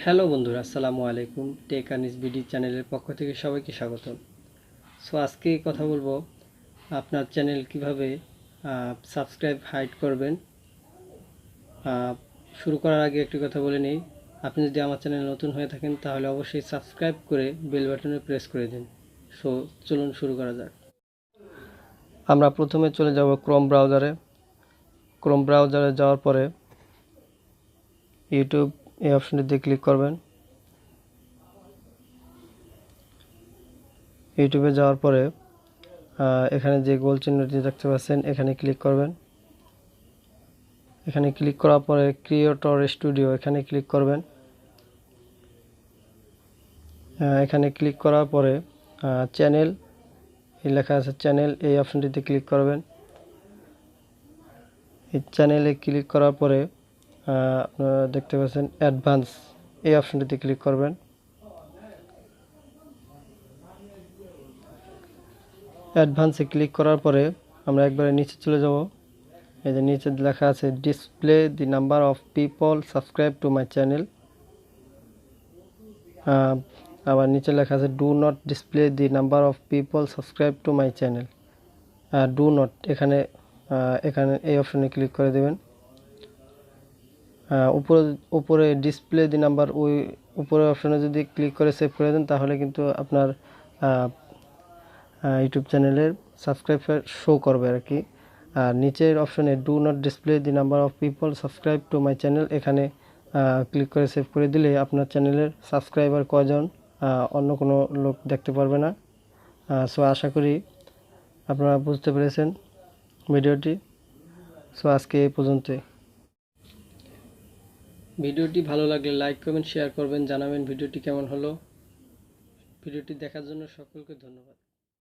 Hello বন্ধুরা, আসসালামু আলাইকুম। টেক আনিস বিডি চ্যানেলের পক্ষ থেকে সবাইকে স্বাগত। সো আজকে কথা বলবো আপনার চ্যানেল কিভাবে সাবস্ক্রাইব হাইড করবেন। শুরু করার আগে একটি কথা বলে নিই, আপনি যদি আমার চ্যানেল নতুন হয়ে থাকেন তাহলে অবশ্যই সাবস্ক্রাইব করে বেল বাটনে প্রেস করে দিন। সো চলুন শুরু করা যাক। আমরা প্রথমে চলে যাব ক্রোম ব্রাউজারে যাওয়ার পরে ইউটিউব এই অপশনটিতে ক্লিক করবেন। ইউটিউবে যাওয়ার পরে এখানে যে গোল চিহ্নটি দেখতে পাচ্ছেন এখানে ক্লিক করবেন। এখানে ক্লিক করার পরে ক্রিয়েটর স্টুডিও এখানে ক্লিক করবেন। এখানে ক্লিক করার পরে চ্যানেল এই লেখা আছে চ্যানেল, এই অপশনটিতে ক্লিক করবেন। এই চ্যানেলে ক্লিক করার পরে আপনারা দেখতে পাচ্ছেন অ্যাডভান্স, এই অপশনটিতে ক্লিক করবেন। অ্যাডভান্সে ক্লিক করার পরে আমরা একবারে নিচে চলে যাব। এই যে নিচে লেখা আছে display the number of people subscribe to my channel. আবার নিচে লেখা আছে do not display the number of people subscribe to my channel. Do not এখানে এই অপশনে ক্লিক করে দেবেন। উপরে ডিসপ্লে দি নাম্বার, ওই উপরের অপশনে যদি ক্লিক করে সেভ করে দেন তাহলে কিন্তু আপনার ইউটিউব চ্যানেলের সাবস্ক্রাইবার শো করবে আর কি। আর নিচের অপশনে do not display the number of people subscribe to my channel, এখানে ক্লিক করে সেভ করে দিলে আপনার চ্যানেলের সাবস্ক্রাইবার কয়জন অন্য কোনো লোক দেখতে পারবে না। সো আশা করি আপনারা বুঝতে পেরেছেন ভিডিওটি। সো আজকে এই পর্যন্তই। ভিডিওটি ভালো লাগলে লাইক করবেন, শেয়ার করবেন, জানাবেন ভিডিওটি কেমন হলো। ভিডিওটি দেখার জন্য সকলকে ধন্যবাদ।